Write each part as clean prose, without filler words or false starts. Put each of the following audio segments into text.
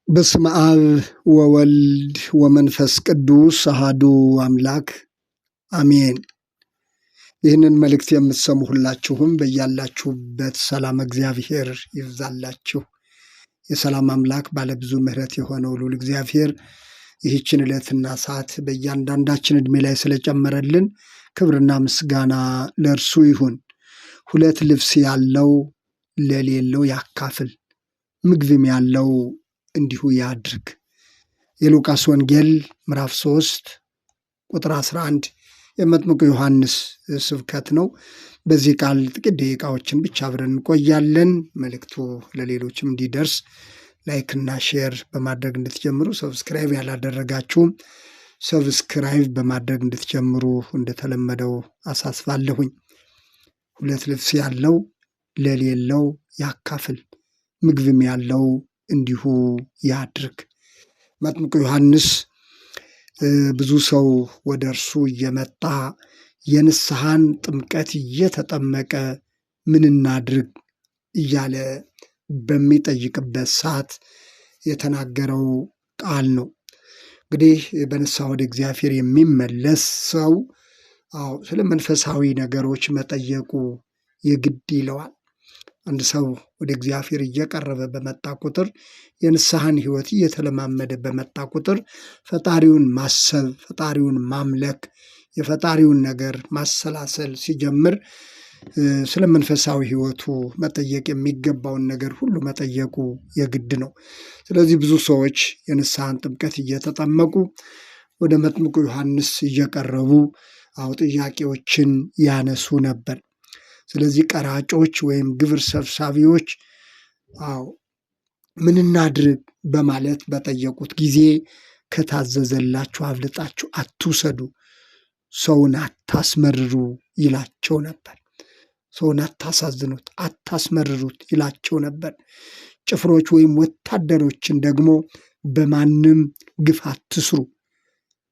በስመ አብ ወወልድ ወመንፈስ ቅዱስ አሐዱ አምላክ አሜን። ይህንን መልእክት የምትሰሙ ሁላችሁም በያላችሁበት ሰላም እግዚአብሔር ይብዛላችሁ። የሰላም አምላክ ባለብዙ ምሕረት የሆነው ልዑል እግዚአብሔር ይህችን ዕለትና ሰዓት በእያንዳንዳችን ዕድሜ ላይ ስለጨመረልን ክብርና ምስጋና ለእርሱ ይሁን። ሁለት ልብስ ያለው ለሌለው ያካፍል፣ ምግብም ያለው እንዲሁ ያድርግ። የሉቃስ ወንጌል ምዕራፍ 3 ቁጥር 11 የመጥምቁ ዮሐንስ ስብከት ነው። በዚህ ቃል ጥቂት ደቂቃዎችን ብቻ አብረን እንቆያለን። መልእክቱ ለሌሎችም እንዲደርስ ላይክና ሼር በማድረግ እንድትጀምሩ፣ ሰብስክራይብ ያላደረጋችሁም ሰብስክራይብ በማድረግ እንድትጀምሩ እንደተለመደው አሳስባለሁኝ። ሁለት ልብስ ያለው ለሌለው ያካፍል፣ ምግብም ያለው እንዲሁ ያድርግ። መጥምቁ ዮሐንስ ብዙ ሰው ወደ እርሱ እየመጣ የንስሐን ጥምቀት እየተጠመቀ ምን እናድርግ እያለ በሚጠይቅበት ሰዓት የተናገረው ቃል ነው። እንግዲህ በንስሐ ወደ እግዚአብሔር የሚመለስ ሰው ስለ መንፈሳዊ ነገሮች መጠየቁ የግድ ይለዋል። አንድ ሰው ወደ እግዚአብሔር እየቀረበ በመጣ ቁጥር፣ የንስሐን ሕይወት እየተለማመደ በመጣ ቁጥር ፈጣሪውን ማሰብ፣ ፈጣሪውን ማምለክ፣ የፈጣሪውን ነገር ማሰላሰል ሲጀምር ስለ መንፈሳዊ ሕይወቱ መጠየቅ የሚገባውን ነገር ሁሉ መጠየቁ የግድ ነው። ስለዚህ ብዙ ሰዎች የንስሐን ጥምቀት እየተጠመቁ ወደ መጥምቁ ዮሐንስ እየቀረቡ ጥያቄዎችን ያነሱ ነበር። ስለዚህ ቀራጮች ወይም ግብር ሰብሳቢዎች ምን እናድርግ በማለት በጠየቁት ጊዜ ከታዘዘላችሁ አብልጣችሁ አትውሰዱ፣ ሰውን አታስመርሩ ይላቸው ነበር። ሰውን አታሳዝኑት፣ አታስመርሩት ይላቸው ነበር። ጭፍሮች ወይም ወታደሮችን ደግሞ በማንም ግፍ አትስሩ፣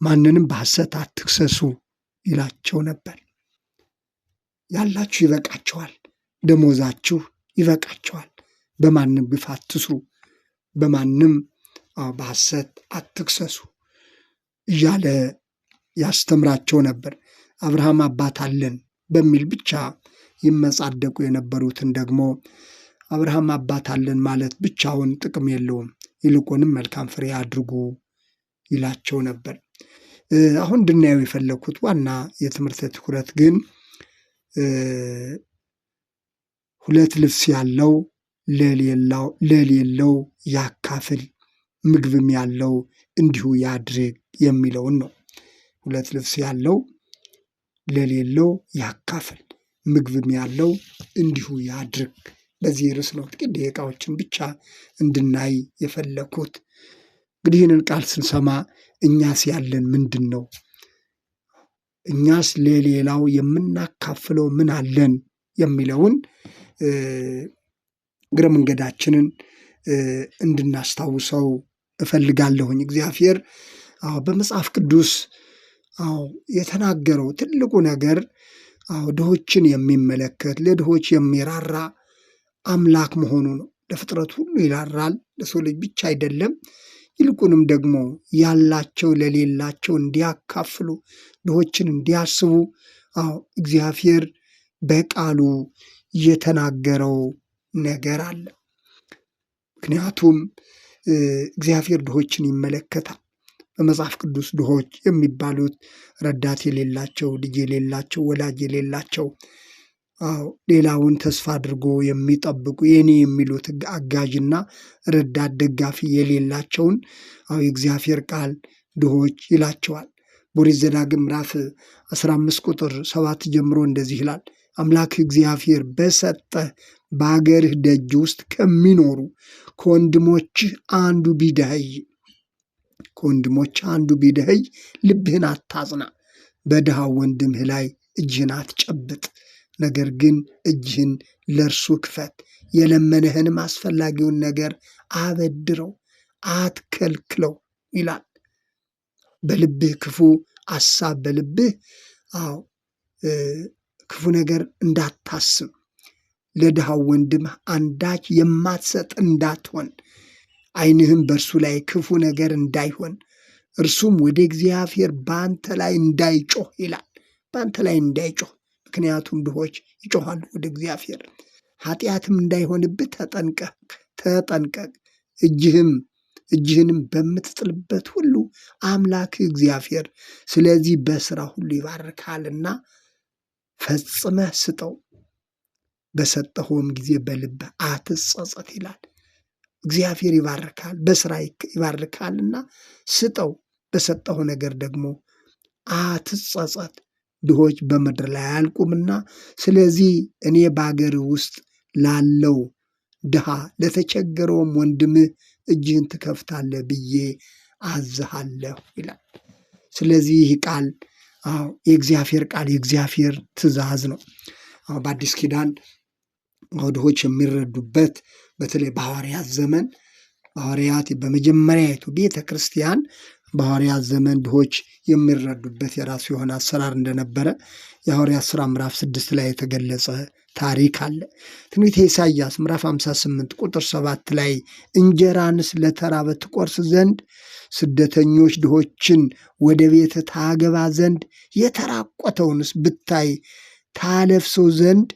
ማንንም በሐሰት አትክሰሱ ይላቸው ነበር። ያላችሁ ይበቃችኋል፣ ደሞዛችሁ ይበቃችኋል፣ በማንም ግፍ አትስሩ፣ በማንም በሐሰት አትክሰሱ እያለ ያስተምራቸው ነበር። አብርሃም አባት አለን በሚል ብቻ ይመጻደቁ የነበሩትን ደግሞ አብርሃም አባት አለን ማለት ብቻውን ጥቅም የለውም፣ ይልቁንም መልካም ፍሬ አድርጉ ይላቸው ነበር። አሁን እንድናየው የፈለግኩት ዋና የትምህርት ትኩረት ግን ሁለት ልብስ ያለው ለሌለው ያካፍል፣ ምግብም ያለው እንዲሁ ያድርግ የሚለውን ነው። ሁለት ልብስ ያለው ለሌለው ያካፍል፣ ምግብም ያለው እንዲሁ ያድርግ። በዚህ ርዕስ ነው ጥቂት ደቂቃዎችን ብቻ እንድናይ የፈለግኩት። እንግዲህ ይህንን ቃል ስንሰማ እኛስ ያለን ምንድን ነው? እኛስ ለሌላው የምናካፍለው ምን አለን የሚለውን እግረ መንገዳችንን እንድናስታውሰው እፈልጋለሁኝ። እግዚአብሔር በመጽሐፍ ቅዱስ የተናገረው ትልቁ ነገር ድሆችን የሚመለከት ለድሆች የሚራራ አምላክ መሆኑ ነው። ለፍጥረት ሁሉ ይራራል፣ ለሰው ልጅ ብቻ አይደለም። ይልቁንም ደግሞ ያላቸው ለሌላቸው እንዲያካፍሉ፣ ድሆችን እንዲያስቡ እግዚአብሔር በቃሉ የተናገረው ነገር አለ። ምክንያቱም እግዚአብሔር ድሆችን ይመለከታል። በመጽሐፍ ቅዱስ ድሆች የሚባሉት ረዳት የሌላቸው፣ ልጅ የሌላቸው፣ ወላጅ የሌላቸው፣ ሌላውን ተስፋ አድርጎ የሚጠብቁ የኔ የሚሉት አጋዥና ረዳት ደጋፊ የሌላቸውን የእግዚአብሔር ቃል ድሆች ይላቸዋል። በኦሪት ዘዳግም ምዕራፍ 15 ቁጥር 7 ጀምሮ እንደዚህ ይላል። አምላክ እግዚአብሔር በሰጠህ በአገርህ ደጅ ውስጥ ከሚኖሩ ከወንድሞችህ አንዱ ቢደኸይ ልብህን አታጽና፣ በድሃው ወንድምህ ላይ እጅህን አትጨብጥ፣ ነገር ግን እጅህን ለእርሱ ክፈት፣ የለመነህንም አስፈላጊውን ነገር አበድረው፣ አትከልክለው ይላል። በልብህ ክፉ አሳብ በልብህ ክፉ ነገር እንዳታስብ፣ ለድሃው ወንድምህ አንዳች የማትሰጥ እንዳትሆን ዓይንህም በእርሱ ላይ ክፉ ነገር እንዳይሆን እርሱም ወደ እግዚአብሔር በአንተ ላይ እንዳይጮህ ይላል። በአንተ ላይ እንዳይጮህ፣ ምክንያቱም ድሆች ይጮኻሉ ወደ እግዚአብሔር። ኃጢአትም እንዳይሆንብህ ተጠንቀቅ። እጅህንም በምትጥልበት ሁሉ አምላክ እግዚአብሔር ስለዚህ በስራ ሁሉ ይባርካልና ፈጽመህ ስጠው፣ በሰጠኸውም ጊዜ በልብህ አትጸጸት ይላል። እግዚአብሔር ይባርካል፣ በስራ ይባርካልና ስጠው፣ በሰጠው ነገር ደግሞ አትጸጸት። ድሆች በምድር ላይ አያልቁምና፣ ስለዚህ እኔ በአገር ውስጥ ላለው ድሃ ለተቸገረውም ወንድምህ እጅህን ትከፍታለህ ብዬ አዝሃለሁ ይላል። ስለዚህ ይህ ቃል የእግዚአብሔር ቃል የእግዚአብሔር ትእዛዝ ነው። በአዲስ ኪዳን ድሆች የሚረዱበት በተለይ በሐዋርያት ዘመን ሐዋርያት በመጀመሪያዊቱ ቤተ ክርስቲያን በሐዋርያት ዘመን ድሆች የሚረዱበት የራሱ የሆነ አሰራር እንደነበረ የሐዋርያት ሥራ ምዕራፍ 6 ላይ የተገለጸ ታሪክ አለ። ትንቢተ ኢሳይያስ ምዕራፍ 58 ቁጥር 7 ላይ እንጀራንስ ለተራበ ትቆርስ ዘንድ ስደተኞች ድሆችን ወደ ቤት ታገባ ዘንድ የተራቆተውንስ ብታይ ታለብሰው ዘንድ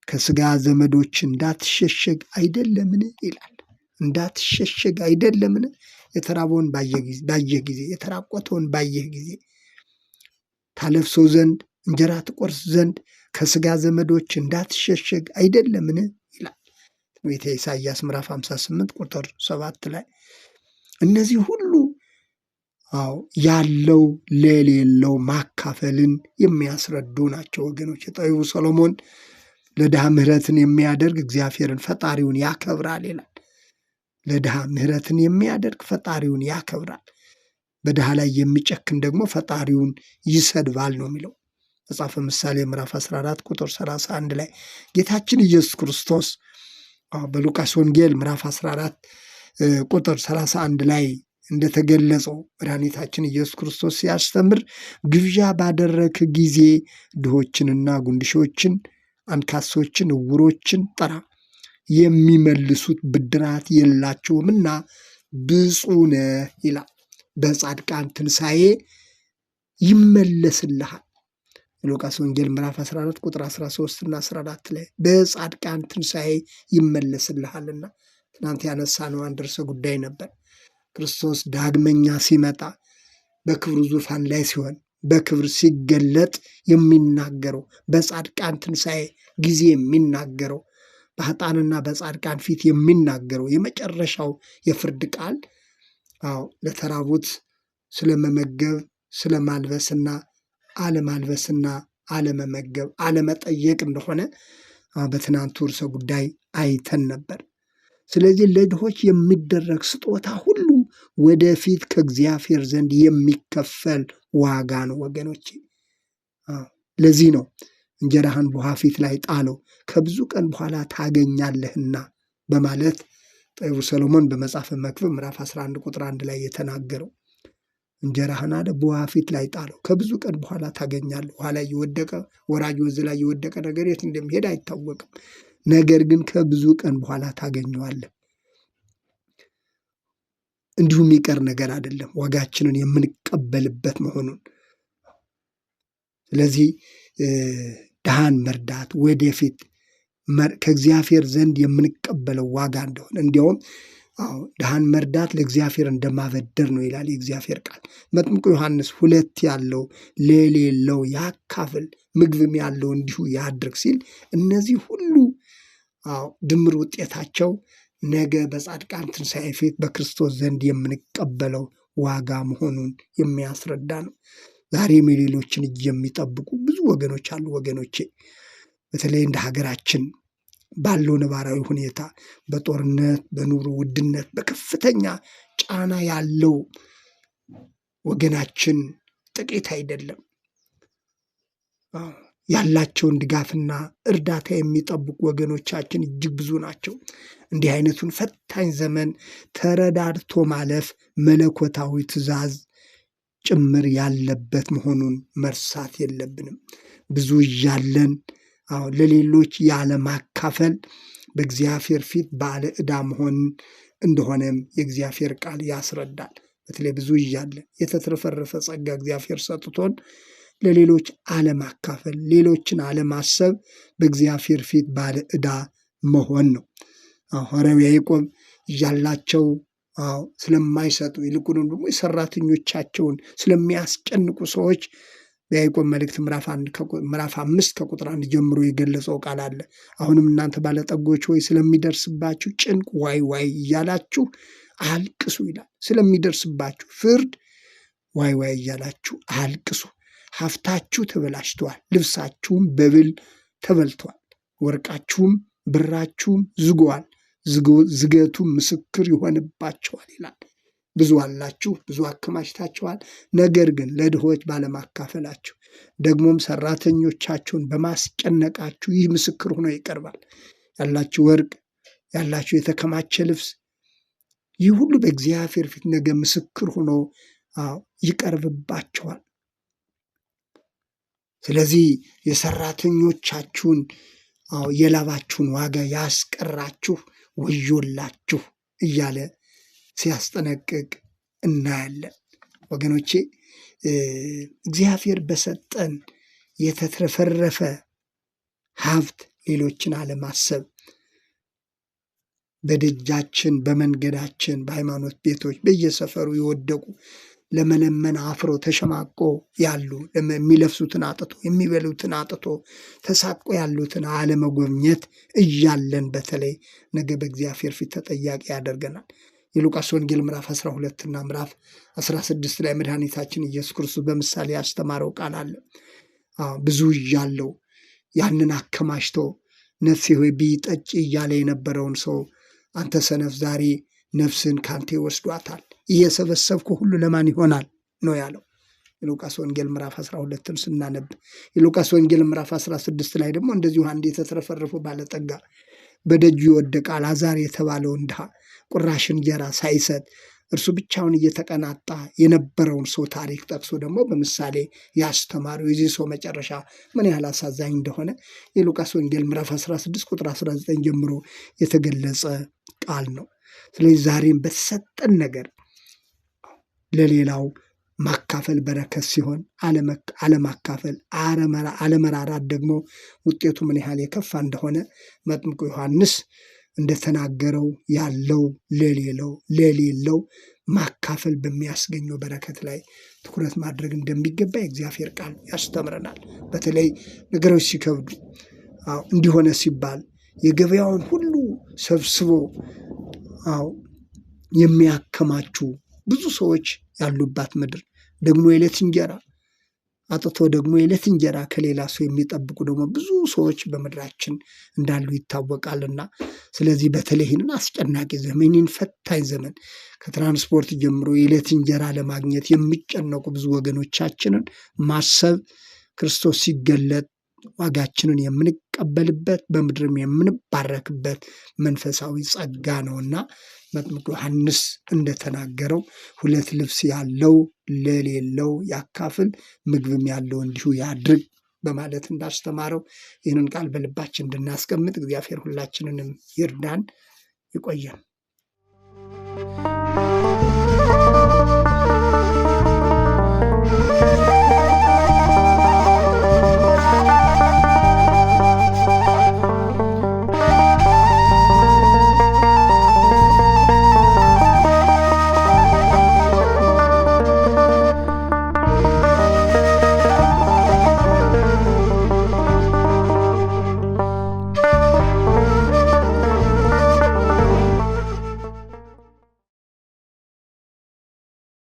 ከሥጋ ዘመዶች እንዳትሸሸግ አይደለምን ይላል። እንዳትሸሸግ አይደለምን? የተራበውን ባየህ ጊዜ፣ የተራቆተውን ባየህ ጊዜ ታለብሰው ዘንድ እንጀራ ትቆርስ ዘንድ ከሥጋ ዘመዶች እንዳትሸሸግ አይደለምን ይላል ትንቢተ ኢሳይያስ ምዕራፍ 58 ቁጥር 7 ላይ። እነዚህ ሁሉ ያለው ለሌለው ማካፈልን የሚያስረዱ ናቸው ወገኖች። ጠቢቡ ሰሎሞን ለድሃ ምሕረትን የሚያደርግ እግዚአብሔርን ፈጣሪውን ያከብራል ይላል። ለድሃ ምሕረትን የሚያደርግ ፈጣሪውን ያከብራል፣ በድሃ ላይ የሚጨክን ደግሞ ፈጣሪውን ይሰድባል ነው የሚለው መጽሐፈ ምሳሌ ምዕራፍ 14 ቁጥር 31 ላይ። ጌታችን ኢየሱስ ክርስቶስ በሉቃስ ወንጌል ምዕራፍ 14 ቁጥር 31 ላይ እንደተገለጸው መድኃኒታችን ኢየሱስ ክርስቶስ ሲያስተምር ግብዣ ባደረክ ጊዜ ድሆችንና ጉንድሾችን፣ አንካሶችን፣ ዕውሮችን ጥራ፣ የሚመልሱት ብድራት የላቸውምና ብፁዕ ነህ ይላል። በጻድቃን ትንሣኤ ይመለስልሃል። ሉቃስ ወንጌል ምዕራፍ 14 ቁጥር 13 እና 14 ላይ በጻድቃን ትንሣኤ ይመለስልሃልና። ትናንት ያነሳነው አንድ ርዕሰ ጉዳይ ነበር። ክርስቶስ ዳግመኛ ሲመጣ በክብሩ ዙፋን ላይ ሲሆን በክብር ሲገለጥ የሚናገረው በጻድቃን ትንሣኤ ጊዜ የሚናገረው በኃጥአንና በጻድቃን ፊት የሚናገረው የመጨረሻው የፍርድ ቃል ለተራቡት ስለመመገብ፣ ስለማልበስና አለማልበስና አለመመገብ፣ አለመጠየቅ እንደሆነ በትናንቱ ርዕሰ ጉዳይ አይተን ነበር። ስለዚህ ለድሆች የሚደረግ ስጦታ ሁሉ ወደፊት ከእግዚአብሔር ዘንድ የሚከፈል ዋጋ ነው ወገኖቼ። ለዚህ ነው እንጀራህን በውኃ ፊት ላይ ጣለው ከብዙ ቀን በኋላ ታገኛለህና በማለት ጠቢቡ ሰሎሞን በመጽሐፈ መክብብ ምዕራፍ 11 ቁጥር 1 ላይ የተናገረው። እንጀራህን አለ በውኃ ፊት ላይ ጣለው ከብዙ ቀን በኋላ ታገኛለህ። ውኃ ላይ የወደቀ ወራጅ ወንዝ ላይ የወደቀ ነገር የት እንደሚሄድ አይታወቅም። ነገር ግን ከብዙ ቀን በኋላ ታገኘዋለህ። እንዲሁም የሚቀር ነገር አይደለም፣ ዋጋችንን የምንቀበልበት መሆኑን። ስለዚህ ድሃን መርዳት ወደፊት ከእግዚአብሔር ዘንድ የምንቀበለው ዋጋ እንደሆነ፣ እንዲያውም ድሃን መርዳት ለእግዚአብሔር እንደማበደር ነው ይላል የእግዚአብሔር ቃል። መጥምቁ ዮሐንስ 2 ያለው ለሌለው ያካፍል፣ ምግብም ያለው እንዲሁ ያድርግ ሲል እነዚህ ሁሉ ድምር ውጤታቸው ነገ በጻድቃን ትንሣኤ ፊት በክርስቶስ ዘንድ የምንቀበለው ዋጋ መሆኑን የሚያስረዳ ነው። ዛሬም የሌሎችን እጅ የሚጠብቁ ብዙ ወገኖች አሉ ወገኖቼ። በተለይ እንደ ሀገራችን ባለው ነባራዊ ሁኔታ በጦርነት፣ በኑሮ ውድነት፣ በከፍተኛ ጫና ያለው ወገናችን ጥቂት አይደለም። ያላቸውን ድጋፍና እርዳታ የሚጠብቁ ወገኖቻችን እጅግ ብዙ ናቸው። እንዲህ አይነቱን ፈታኝ ዘመን ተረዳድቶ ማለፍ መለኮታዊ ትእዛዝ ጭምር ያለበት መሆኑን መርሳት የለብንም። ብዙ እያለን ለሌሎች ያለማካፈል በእግዚአብሔር ፊት ባለ ዕዳ መሆንን እንደሆነም የእግዚአብሔር ቃል ያስረዳል። በተለይ ብዙ እያለ የተትረፈረፈ ጸጋ እግዚአብሔር ሰጥቶን ለሌሎች አለማካፈል፣ ሌሎችን አለማሰብ በእግዚአብሔር ፊት ባለ ዕዳ መሆን ነው። ሐዋርያው ያዕቆብ እያላቸው ስለማይሰጡ ይልቁንም ደግሞ የሰራተኞቻቸውን ስለሚያስጨንቁ ሰዎች በያዕቆብ መልእክት ምዕራፍ 5 ከቁጥር 1 ጀምሮ የገለጸው ቃል አለ። አሁንም እናንተ ባለጠጎች ሆይ ስለሚደርስባችሁ ጭንቅ ዋይ ዋይ እያላችሁ አልቅሱ ይላል። ስለሚደርስባችሁ ፍርድ ዋይ ዋይ እያላችሁ አልቅሱ። ሀብታችሁ ተበላሽተዋል፣ ልብሳችሁም በብል ተበልቷል፣ ወርቃችሁም ብራችሁም ዝጓል፣ ዝገቱም ምስክር ይሆንባቸዋል ይላል። ብዙ አላችሁ፣ ብዙ አከማችታችኋል፣ ነገር ግን ለድሆች ባለማካፈላችሁ ደግሞም ሰራተኞቻችሁን በማስጨነቃችሁ ይህ ምስክር ሆኖ ይቀርባል። ያላችሁ ወርቅ፣ ያላችሁ የተከማቸ ልብስ፣ ይህ ሁሉ በእግዚአብሔር ፊት ነገ ምስክር ሆኖ ይቀርብባቸዋል። ስለዚህ የሰራተኞቻችሁን የላባችሁን ዋጋ ያስቀራችሁ ወዮላችሁ እያለ ሲያስጠነቅቅ እናያለን። ወገኖቼ እግዚአብሔር በሰጠን የተትረፈረፈ ሀብት ሌሎችን አለማሰብ፣ በደጃችን፣ በመንገዳችን፣ በሃይማኖት ቤቶች፣ በየሰፈሩ የወደቁ ለመለመን አፍሮ ተሸማቆ ያሉ የሚለብሱትን አጥቶ የሚበሉትን አጥቶ ተሳቆ ያሉትን አለመጎብኘት እያለን በተለይ ነገ በእግዚአብሔር ፊት ተጠያቂ ያደርገናል። የሉቃስ ወንጌል ምዕራፍ 12 እና ምዕራፍ 16 ላይ መድኃኒታችን ኢየሱስ ክርስቶስ በምሳሌ ያስተማረው ቃል አለ። ብዙ እያለው ያንን አከማችቶ ነፍሴ ሆይ ብይ ጠጪ እያለ የነበረውን ሰው አንተ ሰነፍ ዛሬ ነፍስን ካንተ ይወስዷታል፣ እየሰበሰብኩ ሁሉ ለማን ይሆናል ነው ያለው። የሉቃስ ወንጌል ምዕራፍ 12ን ስናነብ የሉቃስ ወንጌል ምዕራፍ 16 ላይ ደግሞ እንደዚሁ አንድ የተትረፈረፉ ባለጠጋ በደጁ የወደቀ አልዓዛር የተባለውን ድሃ ቁራሽ እንጀራ ሳይሰጥ እርሱ ብቻውን እየተቀናጣ የነበረውን ሰው ታሪክ ጠቅሶ ደግሞ በምሳሌ ያስተማረው የዚህ ሰው መጨረሻ ምን ያህል አሳዛኝ እንደሆነ የሉቃስ ወንጌል ምዕራፍ 16 ቁጥር 19 ጀምሮ የተገለጸ ቃል ነው። ስለዚህ ዛሬም በተሰጠን ነገር ለሌላው ማካፈል በረከት ሲሆን አለማካፈል፣ አለመራራት ደግሞ ውጤቱ ምን ያህል የከፋ እንደሆነ መጥምቁ ዮሐንስ እንደተናገረው ያለው ለሌለው ማካፈል በሚያስገኘው በረከት ላይ ትኩረት ማድረግ እንደሚገባ የእግዚአብሔር ቃል ያስተምረናል። በተለይ ነገሮች ሲከብዱ እንዲሆነ ሲባል የገበያውን ሁሉ ሰብስቦ የሚያከማቹ ብዙ ሰዎች ያሉባት ምድር ደግሞ የዕለት እንጀራ አጥቶ ደግሞ የዕለት እንጀራ ከሌላ ሰው የሚጠብቁ ደግሞ ብዙ ሰዎች በምድራችን እንዳሉ ይታወቃልና ስለዚህ በተለይ ይህንን አስጨናቂ ዘመን፣ ይህንን ፈታኝ ዘመን ከትራንስፖርት ጀምሮ የዕለት እንጀራ ለማግኘት የሚጨነቁ ብዙ ወገኖቻችንን ማሰብ ክርስቶስ ሲገለጥ ዋጋችንን የምንቀበልበት በምድርም የምንባረክበት መንፈሳዊ ጸጋ ነውና መጥምቁ ዮሐንስ እንደተናገረው 2 ልብስ ያለው ለሌለው ያካፍል፣ ምግብም ያለው እንዲሁ ያድርግ በማለት እንዳስተማረው ይህንን ቃል በልባችን እንድናስቀምጥ እግዚአብሔር ሁላችንንም ይርዳን። ይቆየን።